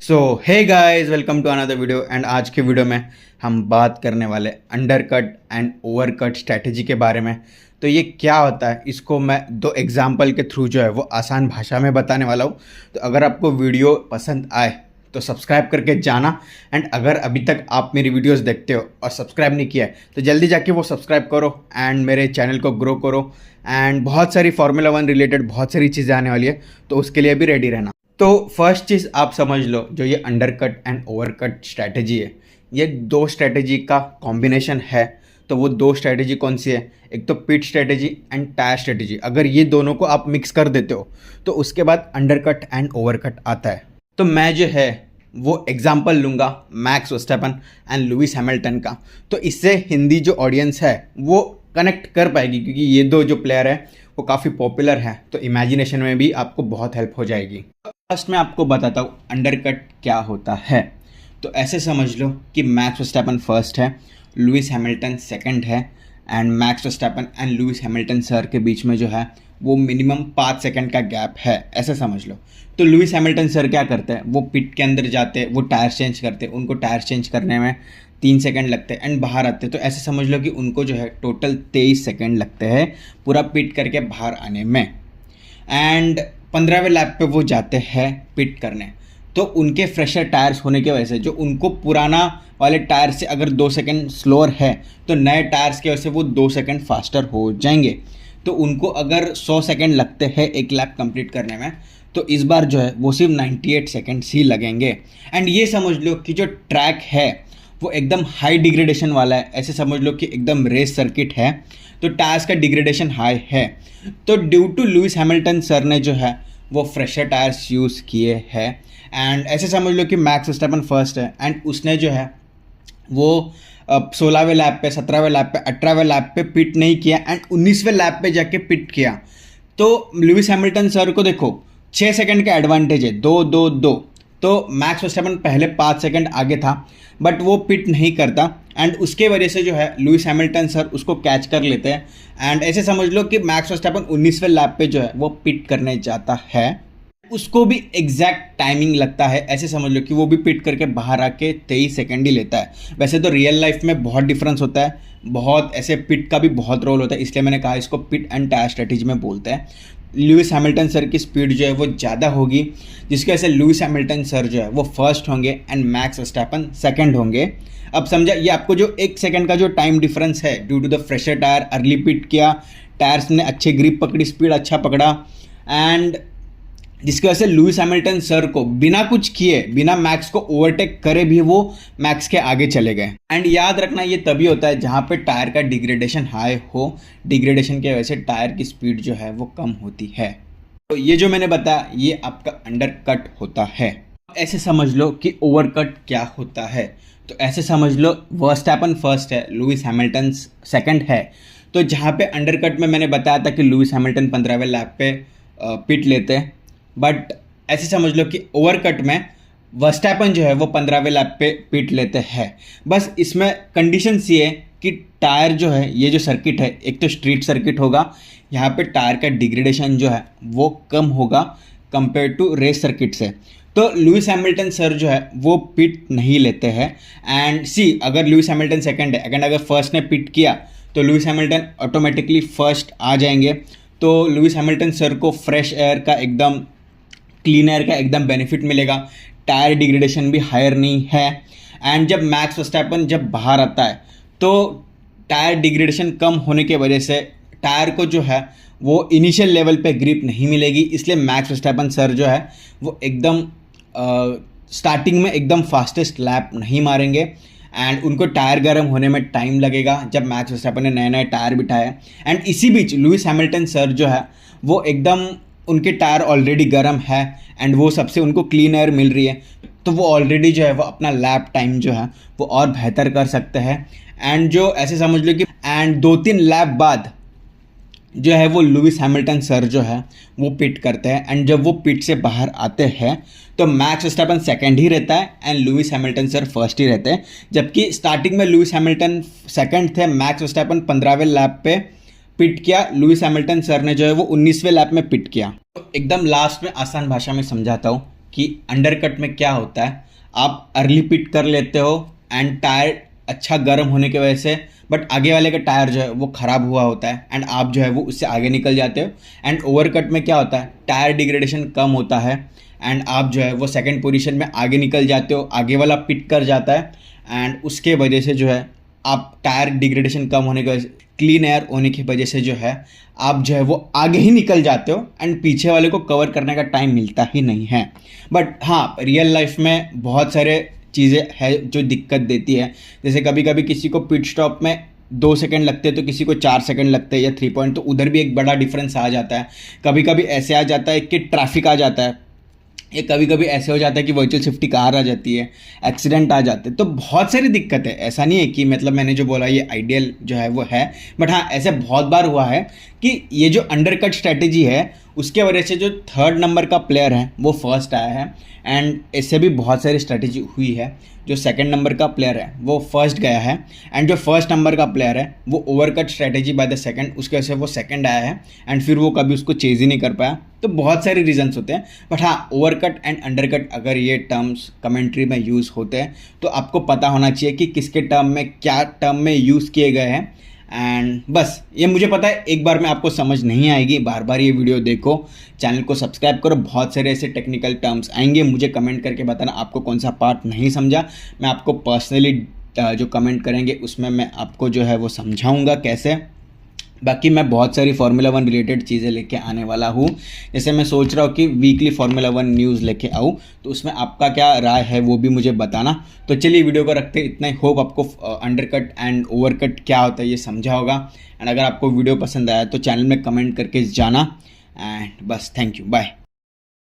So hey guys, welcome to another video. And आज के video में हम बात करने वाले अंडरकट एंड ओवरकट स्ट्रैटेजी के बारे में। तो ये क्या होता है, इसको मैं दो एग्जांपल के थ्रू जो है वो आसान भाषा में बताने वाला हूँ। तो अगर आपको वीडियो पसंद आए तो सब्सक्राइब करके जाना। एंड अगर अभी तक आप मेरी वीडियोस देखते हो और सब्सक्राइब नहीं किया है तो जल्दी जाके वो सब्सक्राइब करो एंड मेरे चैनल को ग्रो करो। एंड बहुत सारी फार्मूला 1 रिलेटेड बहुत सारी चीज़ें आने वाली है, तो उसके लिए भी रेडी रहना। तो फर्स्ट चीज़ आप समझ लो, जो ये अंडरकट एंड ओवरकट स्ट्रैटेजी है, ये दो स्ट्रैटेजी का कॉम्बिनेशन है। तो वो दो स्ट्रैटेजी कौन सी है? एक तो पिट स्ट्रैटेजी एंड टायर स्ट्रैटेजी। अगर ये दोनों को आप मिक्स कर देते हो तो उसके बाद अंडरकट एंड ओवरकट आता है। तो मैं जो है वो एग्जांपल लूँगा max Verstappen and Lewis Hamilton का। तो इससे हिंदी जो ऑडियंस है वो कनेक्ट कर पाएगी, क्योंकि ये दो जो प्लेयर है वो काफ़ी पॉपुलर हैं। तो इमेजिनेशन में भी आपको बहुत हेल्प हो जाएगी। फर्स्ट मैं आपको बताता हूँ अंडरकट क्या होता है। तो ऐसे समझ लो कि मैक्स वर्स्टैपन फर्स्ट है, लुइस हैमिल्टन सेकंड है, and max Verstappen and Lewis Hamilton sir के बीच में जो है वो मिनिमम 5 सेकंड का गैप है, ऐसे समझ लो। तो लुइस हैमिल्टन सर क्या करते हैं, वो पिट के अंदर जाते हैं, वो टायर चेंज करते हैं, उनको टायर चेंज करने में 3 सेकंड लगते हैं एंड बाहर आते हैं। तो ऐसे समझ लो कि उनको जो है टोटल 23 सेकंड लगते हैं पूरा पिट करके बाहर आने में। एंड 15वें लैप पे वो जाते हैं पिट करने। तो उनके फ्रेशर टायर्स होने की वजह से, जो उनको पुराना वाले टायर से अगर 2 सेकंड स्लोअर है तो नए टायर्स की वजह से वो 2 सेकंड फास्टर हो जाएंगे। तो उनको अगर 100 सेकंड लगते हैं एक लैप कंप्लीट करने में, तो इस बार जो है वो सिर्फ 98 सेकंड्स ही लगेंगे। एंड ये समझ लो कि जो ट्रैक है वो एकदम हाई डिग्रेडेशन वाला है, ऐसे समझ लो कि एकदम रेस सर्किट है, तो टायर्स का डिग्रेडेशन हाई है। तो due to Lewis Hamilton sir ने जो है वो फ्रेशर टायर्स यूज़ किए हैं। एंड ऐसे समझ लो कि मैक्स वर्स्टैपन फर्स्ट है एंड उसने जो है वो 16वें लैप पे, 17वें लैप पे, 18वें लैप पे पिट नहीं किया एंड 19वें लैप पे जाके पिट किया। तो लुइस हैमिल्टन सर को देखो 6 सेकंड का एडवांटेज है, 2-2-2। तो मैक्स वर्स्टैपन पहले 5 सेकंड आगे था बट वो पिट नहीं करता एंड उसके वजह से जो है लुइस हैमिल्टन सर उसको कैच कर लेते हैं। एंड ऐसे समझ लो कि मैक्स वर्स्टैपन 19वें लैप पे जो है वो पिट करने जाता है, उसको भी एग्जैक्ट टाइमिंग लगता है, ऐसे समझ लो कि वो भी पिट करके बाहर आके 23 सेकंड ही लेता है। वैसे तो रियल लाइफ में बहुत डिफरेंस होता है, बहुत ऐसे पिट का भी बहुत रोल होता है, इसलिए मैंने कहा इसको पिट एंड टायर स्ट्रेटेजी में बोलते हैं। लुइस हैमिल्टन सर की स्पीड जो है वो ज़्यादा होगी, जिसकी वजह से लुइस हैमिल्टन सर जो है वो फर्स्ट होंगे एंड मैक्स वर्स्टैपन सेकंड होंगे। अब समझा, ये आपको जो 1 सेकंड का जो टाइम डिफरेंस है due to the fresher tyre, early pit किया, टायर्स ने अच्छे ग्रिप पकड़ी, स्पीड अच्छा पकड़ा, एंड जिसकी वजह से लुइस हैमिल्टन सर को बिना कुछ किए, बिना मैक्स को ओवरटेक करे भी वो मैक्स के आगे चले गए। एंड याद रखना ये तभी होता है जहाँ पे टायर का डिग्रेडेशन हाई हो, डिग्रेडेशन की वजह से टायर की स्पीड जो है वो कम होती है। तो ये जो मैंने बताया ये आपका अंडरकट होता है। ऐसे समझ लो कि ओवरकट क्या होता है। तो ऐसे समझ लो वर्स्टैपन फर्स्ट है, लुइस हैमिल्टन सेकंड है। तो जहाँ पे अंडरकट में मैंने बताया था कि लुइस हैमिल्टन 15वें लैप पे पिट लेते हैं, बट ऐसे समझ लो कि ओवरकट में वर्स्टैपन जो है वो 15वें लैप पे पिट लेते हैं। बस इसमें कंडीशंस ये है कि टायर जो है, ये जो सर्किट है एक तो स्ट्रीट सर्किट होगा, यहाँ पे टायर का डिग्रेडेशन जो है वो कम होगा कंपेयर टू रेस सर्किट से। तो लुइस हैमिल्टन सर जो है वो पिट नहीं लेते हैं। एंड सी, अगर लुइस हैमिल्टन सेकंड है, अगर फर्स्ट ने पिट किया तो लुइस हैमिल्टन ऑटोमेटिकली फर्स्ट आ जाएंगे। तो लुइस हैमिल्टन सर को फ्रेश एयर का एकदम, क्लीन एयर का एकदम बेनिफिट मिलेगा, टायर डिग्रेडेशन भी हायर नहीं है। एंड जब मैक्स वर्स्टैपन जब बाहर आता है तो टायर डिग्रेडेशन कम होने की वजह से टायर को जो है वो इनिशियल लेवल पे ग्रिप नहीं मिलेगी, इसलिए मैक्स वर्स्टैपन सर जो है वो एकदम स्टार्टिंग में एकदम फास्टेस्ट लैप नहीं मारेंगे एंड उनको टायर गर्म होने में टाइम लगेगा जब मैक्स वर्स्टैपन ने नए नए टायर बिठाए। एंड इसी बीच लुइस हैमिल्टन सर जो है वो एकदम, उनके टायर ऑलरेडी गर्म है एंड वो सबसे उनको क्लीन एयर मिल रही है, तो वो ऑलरेडी जो है वो अपना लैप टाइम जो है वो और बेहतर कर सकते हैं। एंड जो ऐसे समझ लो कि एंड 2-3 लैप बाद जो है वो लुइस हैमिल्टन सर जो है वो पिट करते हैं। एंड जब वो पिट से बाहर आते हैं तो मैक्स वर्स्टैपन सेकंड ही रहता है and Lewis Hamilton sir first ही रहते हैं। जबकि स्टार्टिंग में लुइस हैमिल्टन सेकंड थे, मैक्स वर्स्टैपन 15वें लैप पे पिट किया, लुइस हैमिल्टन सर ने जो है वो 19वें लैप में पिट किया। तो एकदम लास्ट में आसान भाषा में समझाता हूँ कि अंडरकट में क्या होता है, आप अर्ली पिट कर लेते हो एंड टायर अच्छा गर्म होने की वजह से, बट आगे वाले का टायर जो है वो ख़राब हुआ होता है एंड आप जो है वो उससे आगे निकल जाते हो। एंड ओवरकट में क्या होता है, टायर डिग्रेडेशन कम होता है एंड आप जो है वो सेकंड पोजीशन में आगे निकल जाते हो, आगे वाला पिट कर जाता है एंड उसके वजह से जो है आप टायर डिग्रेडेशन कम होने की वजह से, क्लीन एयर होने की वजह से जो है आप जो है वो आगे ही निकल जाते हो एंड पीछे वाले को कवर करने का टाइम मिलता ही नहीं है। बट हाँ, रियल लाइफ में बहुत सारे चीज़ें है जो दिक्कत देती है। जैसे कभी कभी किसी को पिट स्टॉप में 2 सेकंड लगते हैं तो किसी को 4 सेकंड लगते हैं या 3 पॉइंट, तो उधर भी एक बड़ा डिफरेंस आ जाता है। कभी कभी ऐसे आ जाता है कि ट्रैफिक आ जाता है, ये कभी कभी ऐसे हो जाता है कि वर्चुअल सेफ्टी कार आ जाती है, एक्सीडेंट आ जाते हैं, तो बहुत सारी दिक्कत है। ऐसा नहीं है कि मतलब मैंने जो बोला ये आइडियल जो है वो है, बट हाँ ऐसे बहुत बार हुआ है कि ये जो अंडरकट स्ट्रैटेजी है उसके वजह से जो 3rd नंबर का प्लेयर है वो फर्स्ट आया है एंड इससे भी बहुत सारी स्ट्रैटेजी हुई है। जो 2nd नंबर का प्लेयर है वो फर्स्ट गया है एंड जो 1st नंबर का प्लेयर है वो ओवरकट स्ट्रैटेजी बाय द सेकंड, उसके वजह से वो सेकंड आया है एंड फिर वो कभी उसको चेज ही नहीं कर पाया। तो बहुत सारे रीजंस होते हैं, बट हाँ ओवरकट एंड अंडरकट अगर ये टर्म्स कमेंट्री में यूज़ होते हैं तो आपको पता होना चाहिए कि किसके टर्म में क्या टर्म में यूज़ किए गए हैं। एंड बस ये मुझे पता है एक बार में आपको समझ नहीं आएगी, बार बार ये वीडियो देखो, चैनल को सब्सक्राइब करो, बहुत सारे ऐसे टेक्निकल टर्म्स आएंगे, मुझे कमेंट करके बताना आपको कौन सा पार्ट नहीं समझा। मैं आपको पर्सनली जो कमेंट करेंगे उसमें मैं आपको जो है वो समझाऊंगा कैसे। बाकी मैं बहुत सारी फार्मूला 1 रिलेटेड चीज़ें लेके आने वाला हूँ। जैसे मैं सोच रहा हूँ कि वीकली फार्मूला 1 न्यूज़ लेके आऊँ, तो उसमें आपका क्या राय है वो भी मुझे बताना। तो चलिए वीडियो को रखते इतना ही। होप आपको अंडरकट एंड ओवरकट क्या होता है ये समझा होगा एंड अगर आपको वीडियो पसंद आया तो चैनल में कमेंट करके जाना एंड बस थैंक यू, बाय।